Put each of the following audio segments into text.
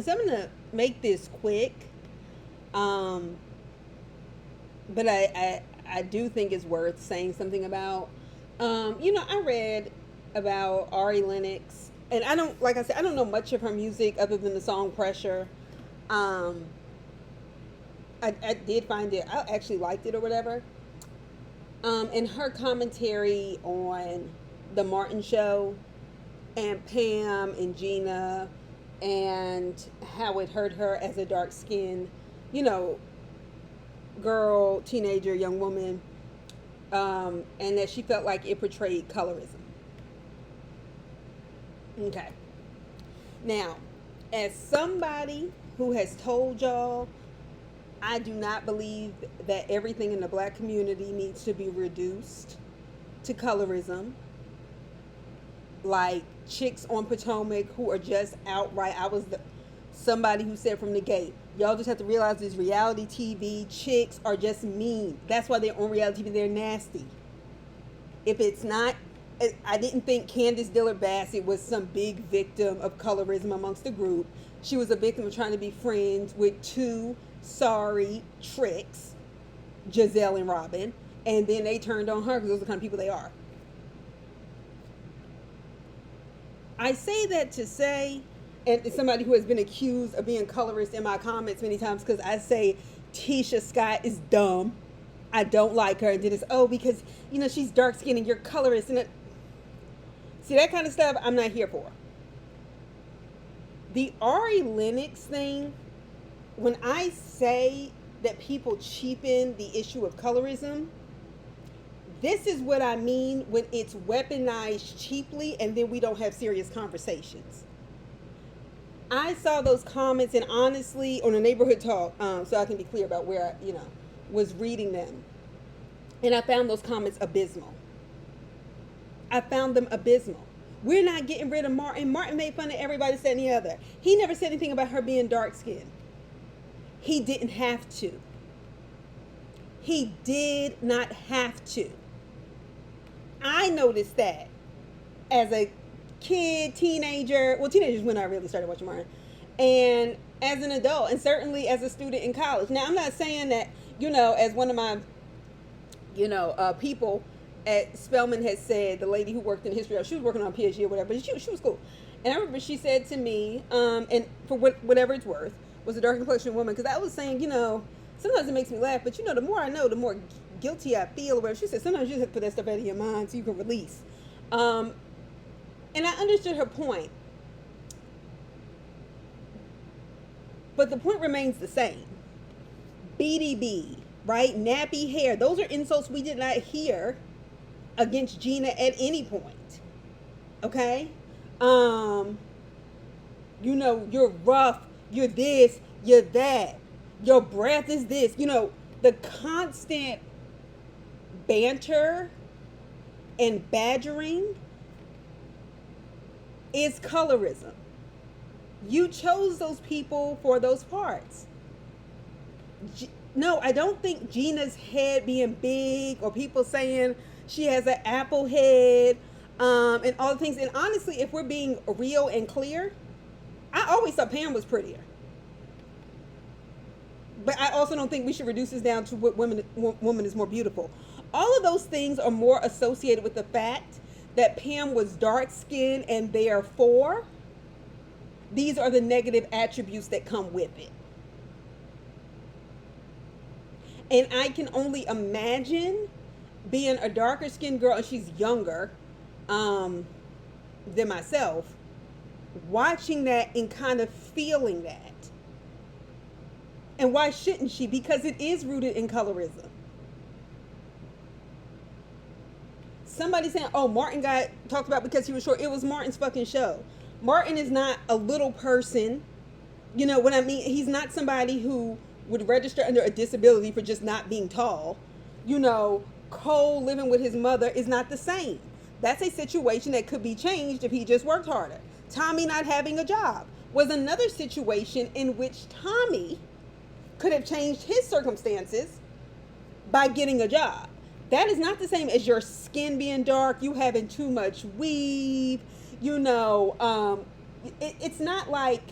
so I'm gonna make this quick. Um, but I do think it's worth saying something about. I read about Ari Lennox, and I don't, like I said, I don't know much of her music other than the song Pressure. Um, I did find it, I actually liked it or whatever. And her commentary on the Martin Show and Pam and Gina and how it hurt her as a dark skinned, you know, girl, teenager, young woman, and that she felt like it portrayed colorism. Okay. Now, as somebody who has told y'all, I do not believe that everything in the black community needs to be reduced to colorism. Like chicks on Potomac who are just outright, somebody who said from the gate, y'all just have to realize this reality TV chicks are just mean. That's why they're on reality TV. They're nasty. If it's not, I didn't think Candace Dillard Bassett was some big victim of colorism amongst the group. She was a victim of trying to be friends with two sorry tricks, Giselle and Robin, and then they turned on her because those are the kind of people they are. I say that to say, and it's somebody who has been accused of being colorist in my comments many times because I say Tisha Scott is dumb. I don't like her. And then it's, because, she's dark skinned and you're colorist. And see, that kind of stuff I'm not here for. The Ari Lennox thing, when I say that people cheapen the issue of colorism, this is what I mean when it's weaponized cheaply and then we don't have serious conversations. I saw those comments, and honestly, on a neighborhood talk, so I can be clear about where I, was reading them. And I found those comments abysmal. I found them abysmal. We're not getting rid of Martin. Martin made fun of everybody, said and the other. He never said anything about her being dark skinned. He didn't have to. He did not have to. I noticed that as a kid, teenager, well, teenagers when I really started watching Martin, and as an adult, and certainly as a student in college. Now, I'm not saying that, as one of my, people at Spelman had said, the lady who worked in history, she was working on a PhD or whatever, but she was cool. And I remember she said to me, and for whatever it's worth, was a dark complexion woman, because I was saying, sometimes it makes me laugh, but the more I know, the more guilty I feel or whatever. She said, sometimes you just have to put that stuff out of your mind so you can release. And I understood her point. But the point remains the same. BDB, right? Nappy hair. Those are insults we did not hear against Gina at any point. Okay? You're rough, you're this, you're that. Your breath is this. The constant banter and badgering is colorism. You chose those people for those parts. No, I don't think Gina's head being big or people saying she has an apple head and all the things. And honestly, if we're being real and clear, I always thought Pam was prettier. But I also don't think we should reduce this down to what woman is more beautiful. All of those things are more associated with the fact that Pam was dark skinned, and therefore these are the negative attributes that come with it. And I can only imagine being a darker skinned girl, and she's younger than myself, watching that and kind of feeling that. And why shouldn't she? Because it is rooted in colorism. Somebody saying, Martin got talked about because he was short. It was Martin's fucking show. Martin is not a little person. You know what I mean? He's not somebody who would register under a disability for just not being tall. Cole living with his mother is not the same. That's a situation that could be changed if he just worked harder. Tommy not having a job was another situation in which Tommy could have changed his circumstances by getting a job. That is not the same as your skin being dark, you having too much weave, it's not like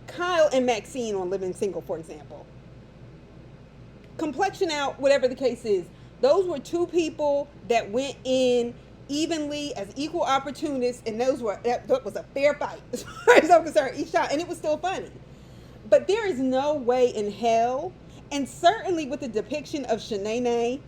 Kyle and Maxine on Living Single, for example. Complexion out, whatever the case is. Those were two people that went in evenly as equal opportunists, and that was a fair fight as far as I'm concerned each time, and it was still funny. But there is no way in hell, and certainly with the depiction of Shanae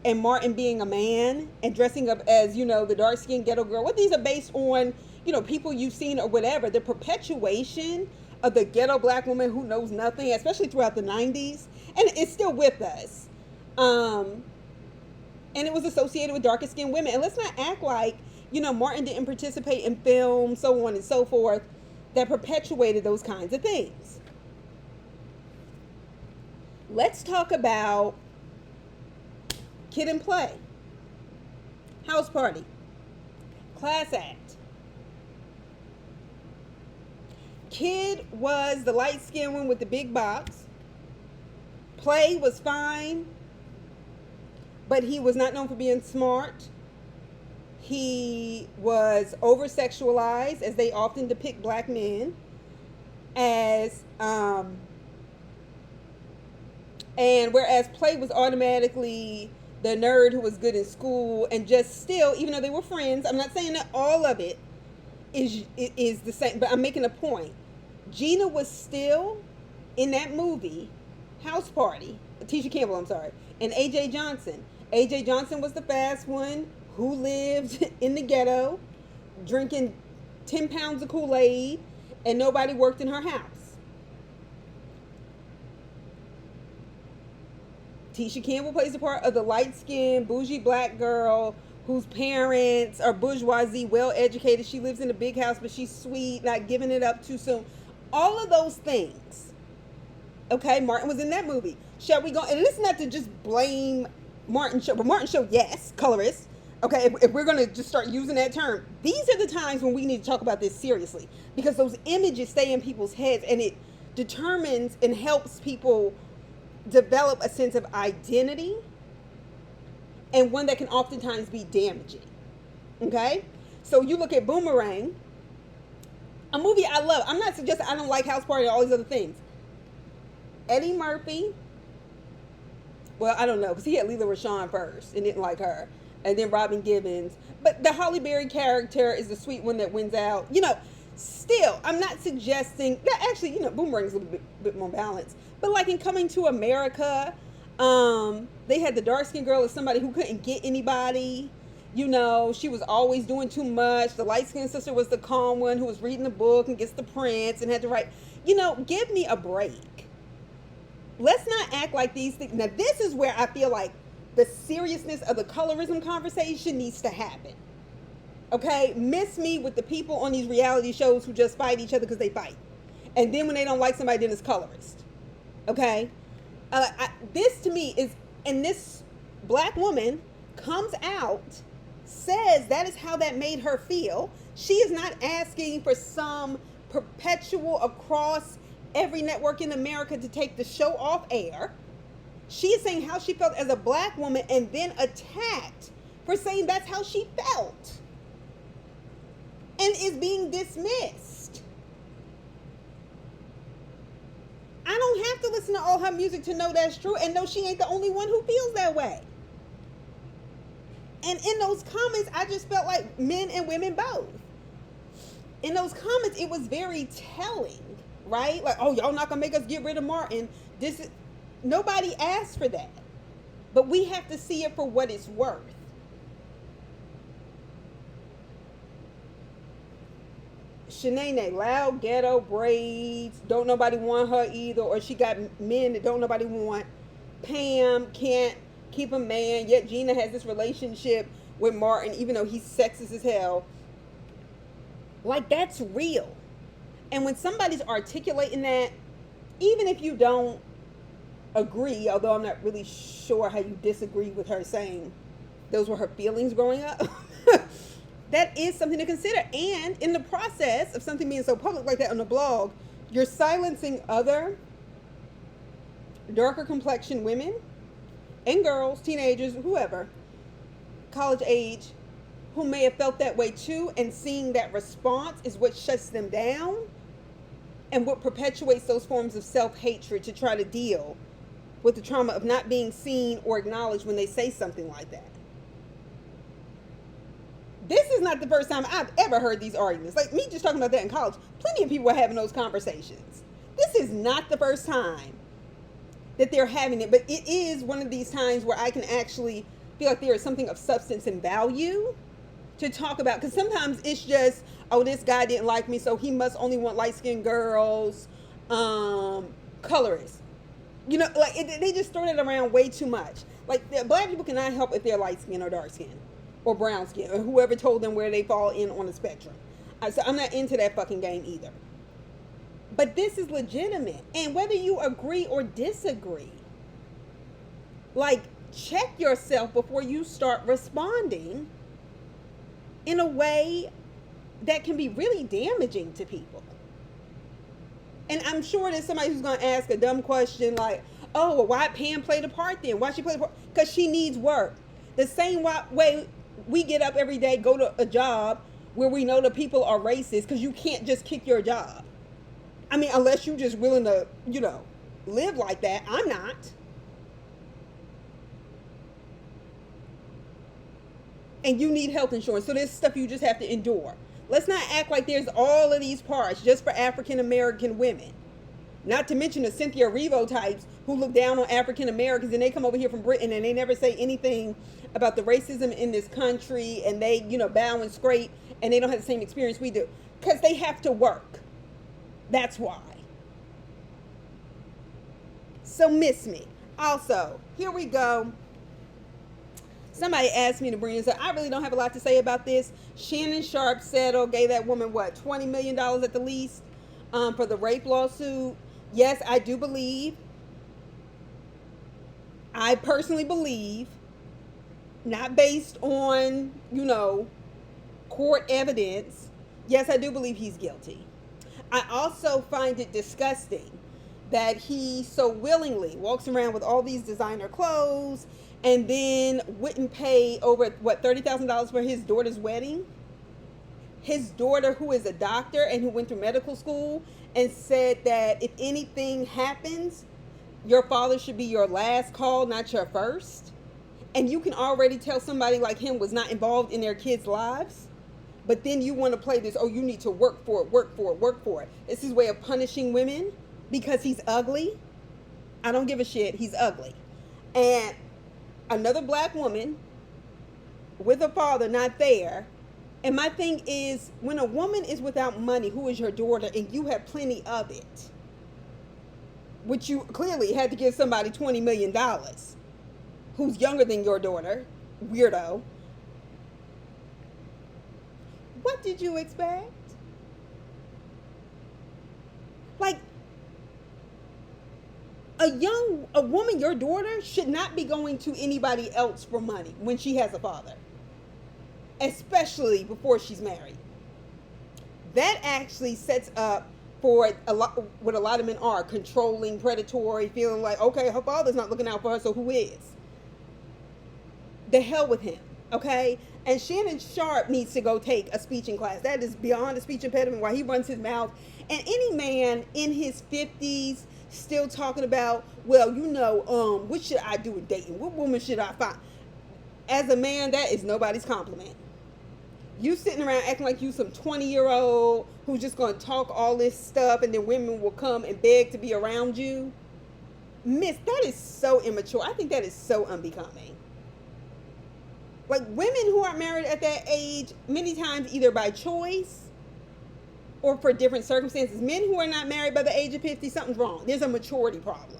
and Martin being a man and dressing up as, the dark-skinned ghetto girl, what these are based on, people you've seen or whatever, the perpetuation of the ghetto black woman who knows nothing, especially throughout the 90s, and it's still with us. And it was associated with darker skinned women. And let's not act like, Martin didn't participate in film, so on and so forth, that perpetuated those kinds of things. Let's talk about Kid and Play, House Party, Class Act. Kid was the light-skinned one with the big box. Play was fine, but he was not known for being smart. He was over-sexualized, as they often depict black men, as, and whereas Play was automatically the nerd who was good in school, and just still, even though they were friends, I'm not saying that all of it is the same, but I'm making a point. Gina was still in that movie, House Party, Tisha Campbell, I'm sorry, and AJ Johnson. AJ Johnson was the fast one who lived in the ghetto, drinking 10 pounds of Kool-Aid, and nobody worked in her house. Tisha Campbell plays the part of the light-skinned, bougie black girl whose parents are bourgeoisie, well-educated. She lives in a big house, but she's sweet, not giving it up too soon. All of those things. Okay, Martin was in that movie. Shall we go? And it's not to just blame Martin Show, but Martin Show, yes, colorist. Okay, if we're going to just start using that term, these are the times when we need to talk about this seriously, because those images stay in people's heads, and it determines and helps people develop a sense of identity, and one that can oftentimes be damaging. Okay, so you look at Boomerang, a movie I love. I'm not suggesting I don't like House Party and all these other things. Eddie Murphy, well, I don't know, because he had Leela Rashawn first and didn't like her, and then Robin Gibbons. But the Holly Berry character is the sweet one that wins out. Still, I'm not suggesting that. Actually, Boomerang's a little bit more balanced. But like in Coming to America, they had the dark-skinned girl as somebody who couldn't get anybody. She was always doing too much. The light-skinned sister was the calm one who was reading the book and gets the prints and had to write. Give me a break. Let's not act like these things. Now, this is where I feel like the seriousness of the colorism conversation needs to happen. Okay? Miss me with the people on these reality shows who just fight each other because they fight. And then when they don't like somebody, then it's colorist. Okay? This to me is, and this black woman comes out, says that is how that made her feel. She is not asking for some perpetual across every network in America to take the show off air. She is saying how she felt as a black woman, and then attacked for saying that's how she felt, and is being dismissed. I don't have to listen to all her music to know that's true, and no, she ain't the only one who feels that way. And in those comments, I just felt like men and women both. In those comments, it was very telling, right? Like, oh, y'all not gonna make us get rid of Martin. Nobody asked for that, but we have to see it for what it's worth. Shanae, loud ghetto braids, don't nobody want her either, or she got men that don't nobody want. Pam can't keep a man, yet Gina has this relationship with Martin, even though he's sexist as hell. Like, that's real. And when somebody's articulating that, even if you don't agree, although I'm not really sure how you disagree with her saying those were her feelings growing up, that is something to consider. And in the process of something being so public like that on the blog, you're silencing other darker complexion women and girls, teenagers, whoever, college age, who may have felt that way too, and seeing that response is what shuts them down. and what perpetuates those forms of self-hatred to try to deal with the trauma of not being seen or acknowledged when they say something like that. This is not the first time I've ever heard these arguments. Like me just talking about that in college, plenty of people were having those conversations. This is not the first time that they're having it, but it is one of these times where I can actually feel like there is something of substance and value to talk about. Because sometimes it's just, oh, this guy didn't like me, so he must only want light-skinned girls, colorists. You know, like they just throw it around way too much. Like black people cannot help if they're light-skinned or dark-skinned or brown-skinned or whoever told them where they fall in on the spectrum. So I'm not into that fucking game either. But this is legitimate. And whether you agree or disagree, like, check yourself before you start responding in a way that can be really damaging to people. And I'm sure there's somebody who's going to ask a dumb question like, oh, well, why Pam play the part then? Why she play the part? Because she needs work. The same way we get up every day, go to a job where we know the people are racist, because you can't just kick your job. I mean, unless you're just willing to, you know, live like that. I'm not. And you need health insurance. So there's stuff you just have to endure. Let's not act like there's all of these parts just for African American women. Not to mention the Cynthia Erivo types who look down on African Americans, and they come over here from Britain and they never say anything about the racism in this country, and they, you know, bow and scrape, and they don't have the same experience we do. Because they have to work. That's why. So miss me. Also, here we go. Somebody asked me to bring this up. I really don't have a lot to say about this. Shannon Sharpe settled, gave that woman, what, $20 million at the least for the rape lawsuit. Yes, I do believe. I personally believe, not based on, you know, court evidence. Yes, I do believe he's guilty. I also find it disgusting that he so willingly walks around with all these designer clothes and then wouldn't pay over, what, $30,000 for his daughter's wedding? His daughter, who is a doctor and who went through medical school, and said that if anything happens, your father should be your last call, not your first. And you can already tell somebody like him was not involved in their kids' lives. But then you want to play this, oh, you need to work for it, work for it, work for it. It's his way of punishing women because he's ugly. I don't give a shit. He's ugly. And another black woman with a father not there. And my thing is, when a woman is without money, who is your daughter, and you have plenty of it, which you clearly had to give somebody $20 million, who's younger than your daughter, weirdo. What did you expect? Like, a woman, your daughter, should not be going to anybody else for money when she has a father, especially before she's married. That actually sets up for a lot, what a lot of men are, controlling, predatory, feeling like, okay, her father's not looking out for her, so who is? The hell with him, okay? And Shannon Sharpe needs to go take a speeching class. That is beyond a speech impediment, while he runs his mouth. And any man in his 50s still talking about, well, you know, what should I do with dating? What woman should I find? As a man, that is nobody's compliment. You sitting around acting like you some 20-year-old who's just going to talk all this stuff, and then women will come and beg to be around you. Miss, that is so immature. I think that is so unbecoming. Like, women who aren't married at that age, many times either by choice or for different circumstances. Men who are not married by the age of 50, something's wrong. There's a maturity problem.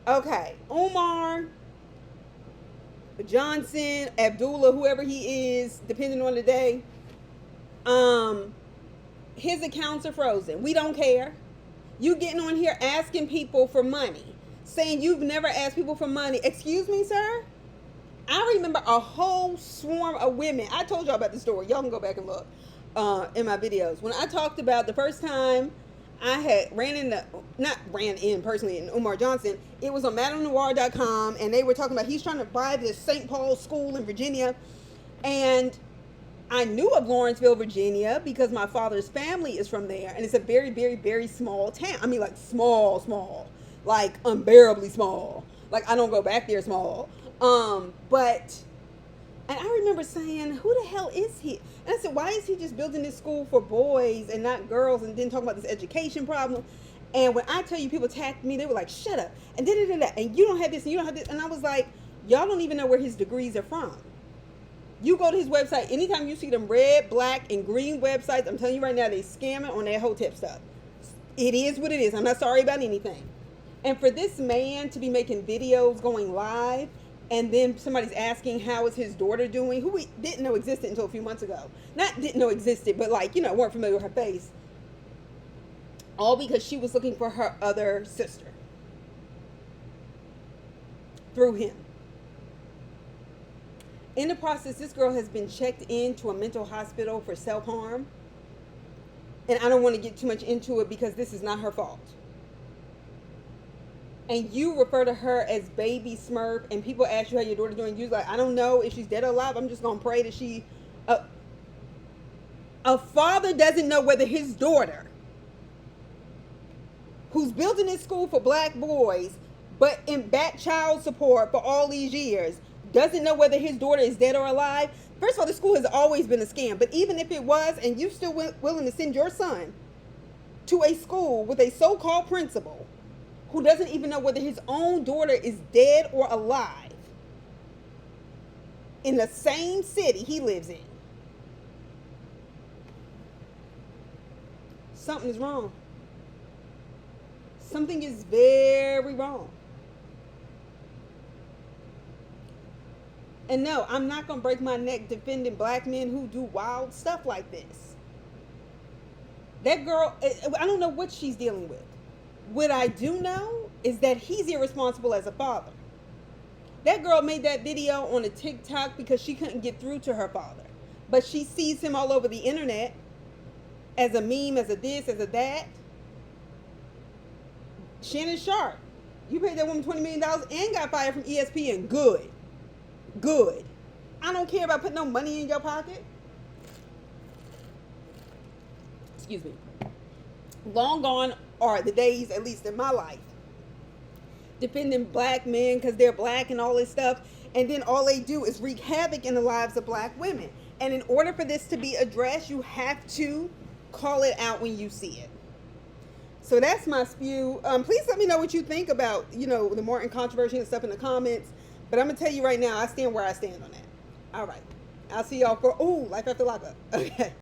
Okay, Umar Johnson, Abdullah, whoever he is, depending on the day, his accounts are frozen. We don't care. You getting on here asking people for money, saying you've never asked people for money. Excuse me, sir? I remember a whole swarm of women. I told y'all about the story. Y'all can go back and look in my videos. When I talked about the first time I had not ran in personally in Umar Johnson, it was on MadameNoir.com, and they were talking about he's trying to buy this St. Paul's school in Virginia, and I knew of Lawrenceville, Virginia, because my father's family is from there, and it's a very, very, very small town. I mean, like small, small, like unbearably small. Like I don't go back there small. But and I remember saying, "Who the hell is he?" And I said, "Why is he just building this school for boys and not girls?" And then talking about this education problem. And when I tell you, people attacked me, they were like, "Shut up!" And da da da da. And you don't have this, and you don't have this. And I was like, "Y'all don't even know where his degrees are from." You go to his website, anytime you see them red, black, and green websites, I'm telling you right now, they scamming on that Hotep stuff. It is what it is. I'm not sorry about anything. And for this man to be making videos going live, and then somebody's asking how is his daughter doing, who we didn't know existed until a few months ago. Not didn't know existed, but like, weren't familiar with her face. All because she was looking for her other sister. Through him. In the process, this girl has been checked into a mental hospital for self-harm. And I don't want to get too much into it because this is not her fault. And you refer to her as baby Smurf, and people ask you how your daughter's doing. You're like, I don't know if she's dead or alive. I'm just going to pray that she... A father doesn't know whether his daughter, who's building this school for black boys, but in back child support for all these years, doesn't know whether his daughter is dead or alive. First of all, the school has always been a scam. But even if it was, and you still willing to send your son to a school with a so-called principal who doesn't even know whether his own daughter is dead or alive in the same city he lives in, something is wrong. Something is very wrong. And no, I'm not going to break my neck defending black men who do wild stuff like this. That girl, I don't know what she's dealing with. What I do know is that he's irresponsible as a father. That girl made that video on a TikTok because she couldn't get through to her father. But she sees him all over the internet as a meme, as a this, as a that. Shannon Sharpe, you paid that woman $20 million and got fired from ESPN. Good. Good. I don't care about putting no money in your pocket. Excuse me. Long gone are the days, at least in my life, defending black men because they're black and all this stuff, and then all they do is wreak havoc in the lives of black women. And in order for this to be addressed, you have to call it out when you see it. So that's my spew. Please let me know what you think about, the Morton controversy and stuff in the comments. But I'm going to tell you right now, I stand where I stand on that. All right. I'll see y'all for, Life After Lockup. Okay.